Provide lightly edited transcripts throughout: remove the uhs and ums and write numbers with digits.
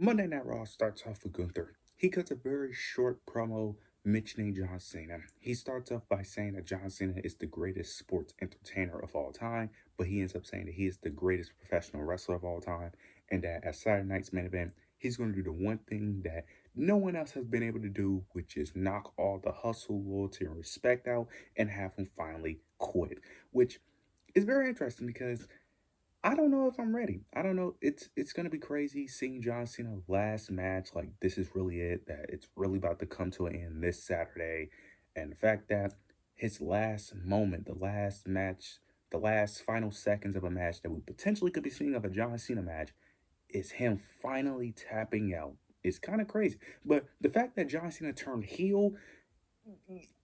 Monday Night Raw starts off with Gunther. He cuts a very short promo mentioning John Cena. He starts off by saying that John Cena is the greatest sports entertainer of all time, but he ends up saying that he is the greatest professional wrestler of all time, and that at Saturday night's main event, he's going to do the one thing that no one else has been able to do, which is knock all the hustle, loyalty, and respect out and have him finally quit. Which is very interesting because I don't know if I'm ready. I don't know. It's gonna be crazy seeing John Cena last match. Like this is really it. That it's really about to come to an end this Saturday, and the fact that his last moment, the last match, the last final seconds of a match that we potentially could be seeing of a John Cena match is him finally tapping out. It's kind of crazy. But the fact that John Cena turned heel,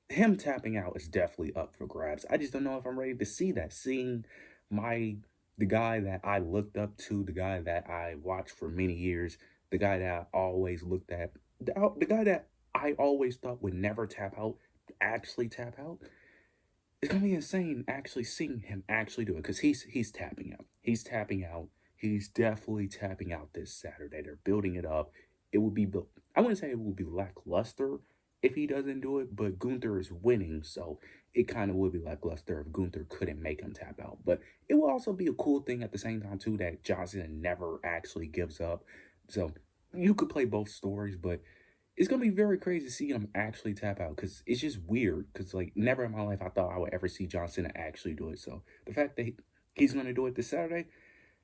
him tapping out is definitely up for grabs. I just don't know if I'm ready to see that. Seeing my the guy that I looked up to, the guy that I watched for many years, the guy that I always looked at, the guy that I always thought would never tap out, actually tap out. It's gonna be insane actually seeing him actually do it because he's tapping out. He's tapping out. He's definitely tapping out this Saturday. They're building it up. It would be built. I wouldn't say it would be lackluster if he doesn't do it, but Gunther is winning, so it kind of would be lackluster if Gunther couldn't make him tap out. But it will also be a cool thing at the same time too that Johnson never actually gives up. So you could play both stories, but it's gonna be very crazy to see him actually tap out because it's just weird. Because like never in my life I thought I would ever see John Cena actually do it. So the fact that he's gonna do it this Saturday,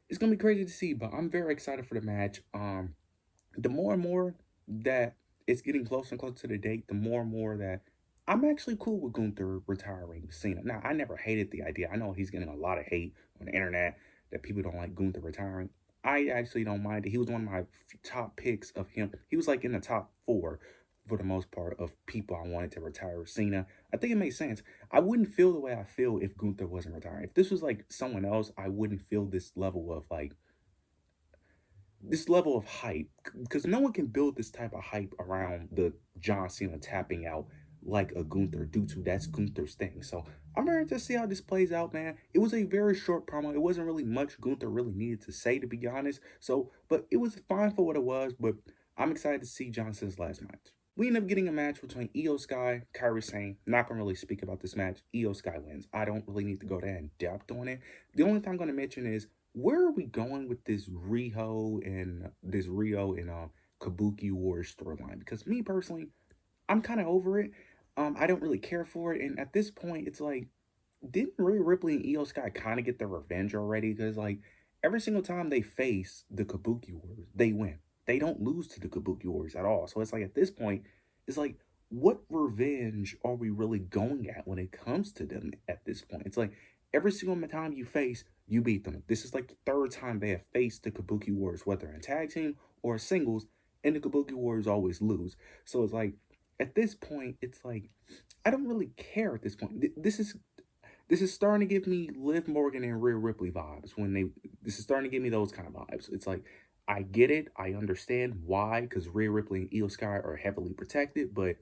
it's gonna be crazy to see. But I'm very excited for the match. The more and more that it's getting closer and closer to the date, the more and more that I'm actually cool with Gunther retiring Cena. Now I never hated the idea. I know he's getting a lot of hate on the internet that people don't like Gunther retiring. I actually don't mind it. He was one of my top picks of him. He was like in the top four for the most part of people I wanted to retire Cena. I think it makes sense. I wouldn't feel the way I feel if Gunther wasn't retiring. If this was like someone else, I wouldn't feel this level of hype because no one can build this type of hype around the John Cena tapping out like a Gunther due to that's Gunther's thing. So I'm ready to see how this plays out, man. It was a very short promo. It wasn't really much Gunther really needed to say, to be honest. So, but it was fine for what it was. But I'm excited to see John Cena's last match. We end up getting a match between Io Sky, Kairi Sane. Not gonna really speak about this match. Io Sky wins. I don't really need to go that in depth on it. The only thing I'm gonna mention is where are we going with this Rio and Kabuki Warriors storyline? Because me personally, I'm kind of over it. I don't really care for it, and at this point, it's like, didn't Rhea Ripley and Io Sky kind of get their revenge already? Because like every single time they face the Kabuki Warriors, they win. They don't lose to the Kabuki Warriors at all. So it's like at this point, it's like, what revenge are we really going at when it comes to them at this point? It's like every single time you face, you beat them. This is like the third time they have faced the Kabuki Warriors, whether in tag team or singles, and the Kabuki Warriors always lose. So it's like at this point, it's like I don't really care at this point. This is starting to give me Liv Morgan and Rhea Ripley vibes when they. This is starting to give me those kind of vibes. It's like I get it, I understand why, because Rhea Ripley and Io Sky are heavily protected, but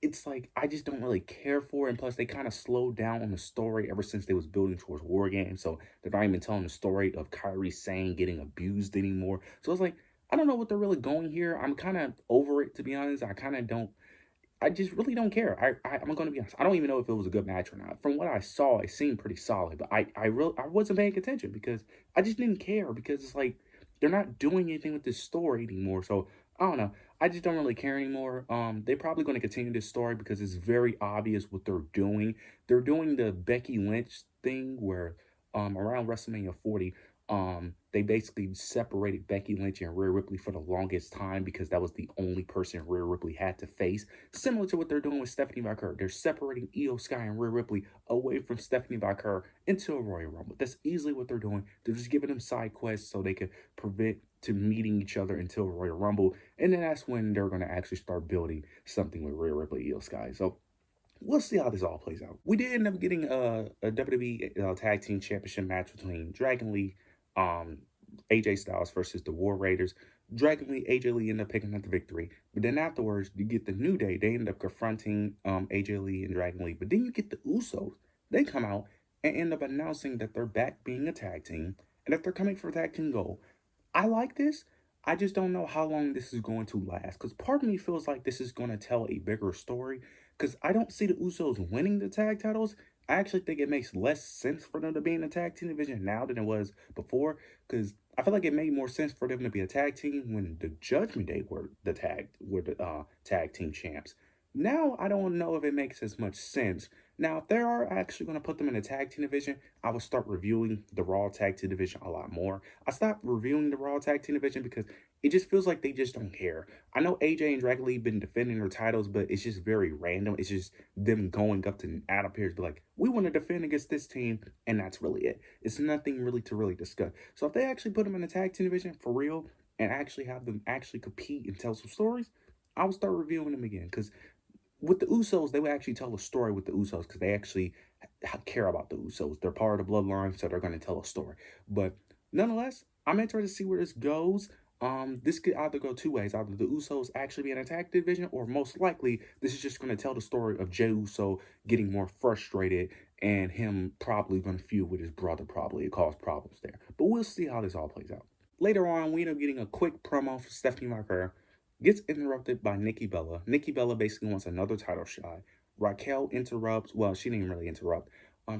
it's like I just don't really care for it. And plus, they kind of slowed down on the story ever since they was building towards War Games. So they're not even telling the story of Kyrie Sane getting abused anymore. So it's like I don't know what they're really going here. I'm kind of over it, to be honest. I kind of don't. I just really don't care. I'm going to be honest. I don't even know if it was a good match or not. From what I saw, it seemed pretty solid, but I wasn't paying attention because I just didn't care because it's like they're not doing anything with this story anymore. So I don't know. I just don't really care anymore. They're probably going to continue this story because it's very obvious what they're doing. They're doing the Becky Lynch thing where around WrestleMania 40, they basically separated Becky Lynch and Rhea Ripley for the longest time because that was the only person Rhea Ripley had to face. Similar to what they're doing with Stephanie Vaquer. They're separating Io Sky and Rhea Ripley away from Stephanie Vaquer until Royal Rumble. That's easily what they're doing. They're just giving them side quests so they could prevent to meeting each other until Royal Rumble. And then that's when they're going to actually start building something with Rhea Ripley, Io Sky. So we'll see how this all plays out. We did end up getting a WWE Tag Team Championship match between Dragon Lee, AJ Styles versus the War Raiders. Dragon Lee, AJ Lee end up picking up the victory. But then afterwards, you get the New Day. They end up confronting AJ Lee and Dragon Lee. But then you get the Usos. They come out and end up announcing that they're back being a tag team and that they're coming for tag team gold. I like this. I just don't know how long this is going to last. Because part of me feels like this is going to tell a bigger story. Because I don't see the Usos winning the tag titles. I actually think it makes less sense for them to be in the tag team division now than it was before. Because I feel like it made more sense for them to be a tag team when the Judgment Day were the tag team champs. Now I don't know if it makes as much sense. Now, if they are actually going to put them in the tag team division, I will start reviewing the Raw tag team division a lot more. I stopped reviewing the Raw tag team division because it just feels like they just don't care. I know AJ and Dragon Lee been defending their titles, but it's just very random. It's just them going up to Adam Pearce, be like, we want to defend against this team, and that's really it. It's nothing really to really discuss. So if they actually put them in the tag team division for real and actually have them actually compete and tell some stories, I will start reviewing them again. Because with the Usos, they would actually tell a story with the Usos because they actually care about the Usos. They're part of the bloodline, so they're going to tell a story. But nonetheless, I'm interested to see where this goes. This could either go two ways: either the Usos actually be in a tag division, or most likely this is just going to tell the story of Jey Uso getting more frustrated and him probably going to feud with his brother. Probably it caused problems there, but we'll see how this all plays out. Later on, we end up getting a quick promo for Stephanie McMahon. Gets interrupted by Nikki Bella. Nikki Bella basically wants another title shot. Raquel interrupts. Well, she didn't really interrupt.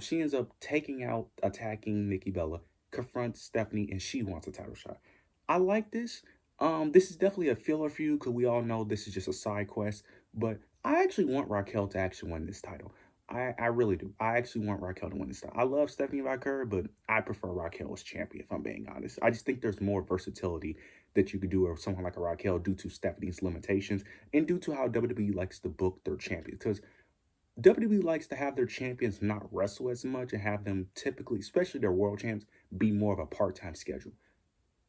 She ends up attacking Nikki Bella, confronts Stephanie, and she wants a title shot. I like this. This is definitely a filler for you because we all know this is just a side quest. But I actually want Raquel to actually win this title. I really do. I actually want Raquel to win this title. I love Stephanie Vaquer, but I prefer Raquel as champion, if I'm being honest. I just think there's more versatility that you could do with someone like a Raquel due to Stephanie's limitations and due to how WWE likes to book their champions. Because WWE likes to have their champions not wrestle as much and have them typically, especially their world champs, be more of a part-time schedule.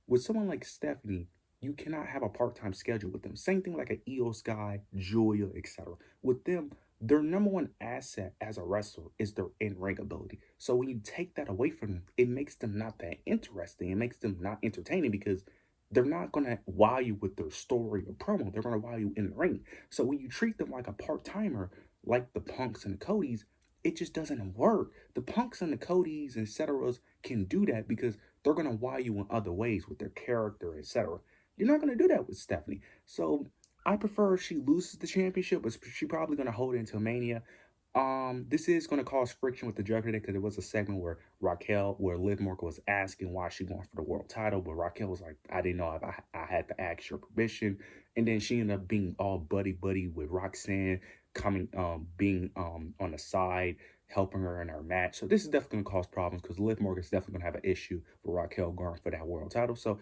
With someone like Stephanie, you cannot have a part-time schedule with them. Same thing like an Eos guy, Julia, etc. With them, their number one asset as a wrestler is their in-ring ability. So when you take that away from them, it makes them not that interesting. It makes them not entertaining because they're not going to wow you with their story or promo. They're going to wow you in the ring. So when you treat them like a part-timer, like the Punks and the Codys, it just doesn't work. The Punks and the Codys and etc. can do that because they're going to wow you in other ways with their character, etc. You're not going to do that with Stephanie. So I prefer she loses the championship, but she's probably going to hold it until Mania. This is going to cause friction with the Judgment Day because there was a segment where Liv Morgan was asking why she going for the world title, but Raquel was like, I didn't know if I had to ask your permission, and then she ended up being all buddy buddy with Roxanne, being on the side, helping her in her match. So this is definitely going to cause problems because Liv Morgan is definitely going to have an issue with Raquel going for that world title. So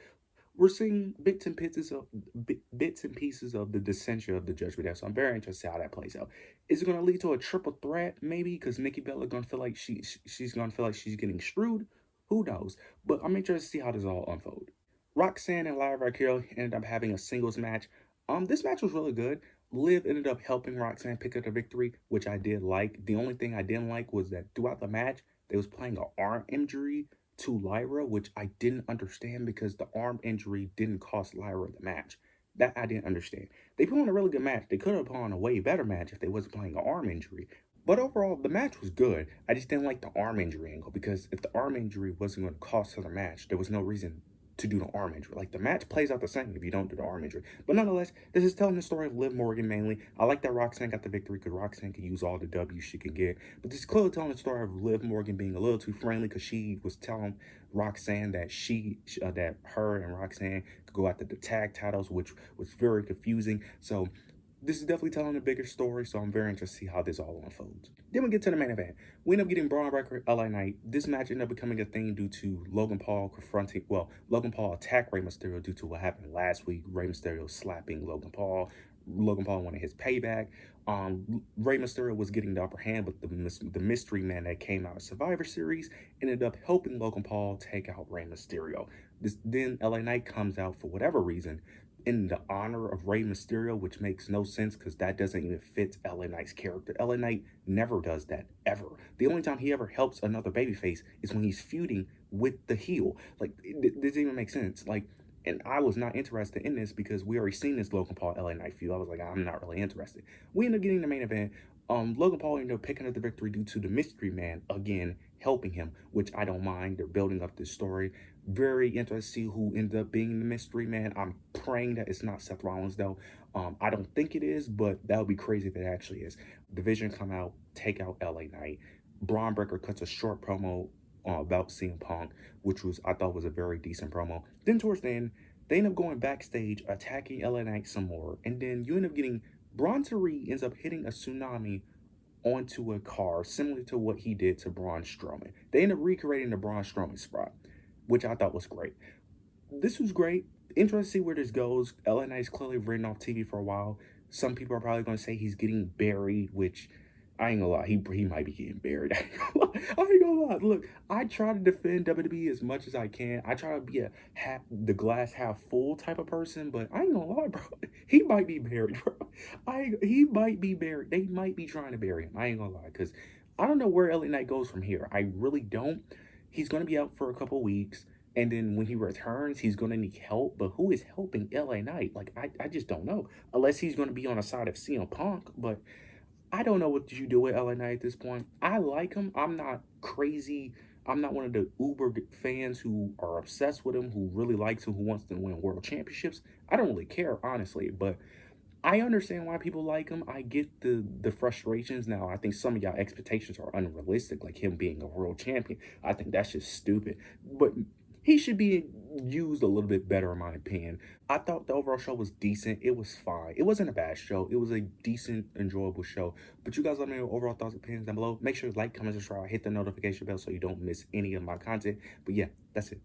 we're seeing bits and pieces of the dissension of the Judgment Day. So I'm very interested how that plays out. Is it going to lead to a triple threat? Maybe because Nikki Bella going to feel like she's going to feel like she's getting screwed. Who knows? But I'm interested to see how this all unfolds. Roxanne and Lyra Valkyria ended up having a singles match. This match was really good. Liv ended up helping Roxanne pick up the victory, which I did like. The only thing I didn't like was that throughout the match, they was playing an arm injury to Lyra, which I didn't understand because the arm injury didn't cost Lyra the match. That I didn't understand. They put on a really good match. They could have put on a way better match if they wasn't playing an arm injury. But overall, the match was good. I just didn't like the arm injury angle because if the arm injury wasn't going to cost her the match, there was no reason to do the arm injury. Like the match plays out the same if you don't do the arm injury. But nonetheless, this is telling the story of Liv Morgan mainly. I like that Roxanne got the victory because Roxanne can use all the W she can get. But this is clearly telling the story of Liv Morgan being a little too friendly because she was telling Roxanne that that her and Roxanne could go after the tag titles, which was very confusing. So this is definitely telling a bigger story, so I'm very interested to see how this all unfolds. Then we get to the main event. We end up getting Braun Breaker, LA Knight. This match ended up becoming a thing due to Logan Paul attacked Rey Mysterio due to what happened last week. Rey Mysterio slapping Logan Paul. Logan Paul wanted his payback. Rey Mysterio was getting the upper hand, but the mystery man that came out of Survivor Series ended up helping Logan Paul take out Rey Mysterio. Then LA Knight comes out for whatever reason in the honor of Rey Mysterio, which makes no sense because that doesn't even fit LA Knight's character. LA Knight never does that, ever. The only time he ever helps another babyface is when he's feuding with the heel. Like, it doesn't even make sense. Like, and I was not interested in this because we already seen this Logan Paul LA Knight feud. I was like, I'm not really interested. We end up getting the main event. Logan Paul ended up picking up the victory due to the mystery man again helping him, which I don't mind. They're building up this story. Very interested to see who ended up being the mystery man. I'm praying that it's not Seth Rollins though. I don't think it is, but that would be crazy if it actually is. Division come out, take out LA Knight. Braun Breaker cuts a short promo about CM Punk, which was I thought was a very decent promo. Then towards the end, they end up going backstage, attacking LA Knight some more, and then you end up getting Braun Tari ends up hitting a tsunami onto a car, similar to what he did to Braun Strowman. They end up recreating the Braun Strowman spot, which I thought was great. This was great. Interesting to see where this goes. LA Knight's clearly written off TV for a while. Some people are probably going to say he's getting buried, which I ain't gonna lie, he might be getting buried. I ain't gonna lie. Look, I try to defend WWE as much as I can. I try to be a the glass half full type of person, but I ain't gonna lie, bro. He might be buried, bro. He might be buried. They might be trying to bury him. I ain't gonna lie, because I don't know where LA Knight goes from here. I really don't. He's gonna be out for a couple weeks. And then when he returns, he's going to need help. But who is helping LA Knight? Like, I just don't know. Unless he's going to be on the side of CM Punk. But I don't know what you do with LA Knight at this point. I like him. I'm not crazy. I'm not one of the uber fans who are obsessed with him, who really likes him, who wants to win world championships. I don't really care, honestly. But I understand why people like him. I get the frustrations. Now, I think some of y'all expectations are unrealistic, like him being a world champion. I think that's just stupid. But he should be used a little bit better, in my opinion. I thought the overall show was decent. It was fine. It wasn't a bad show. It was a decent, enjoyable show. But you guys let me know your overall thoughts and opinions down below. Make sure to like, comment, subscribe, hit the notification bell so you don't miss any of my content. But yeah, that's it.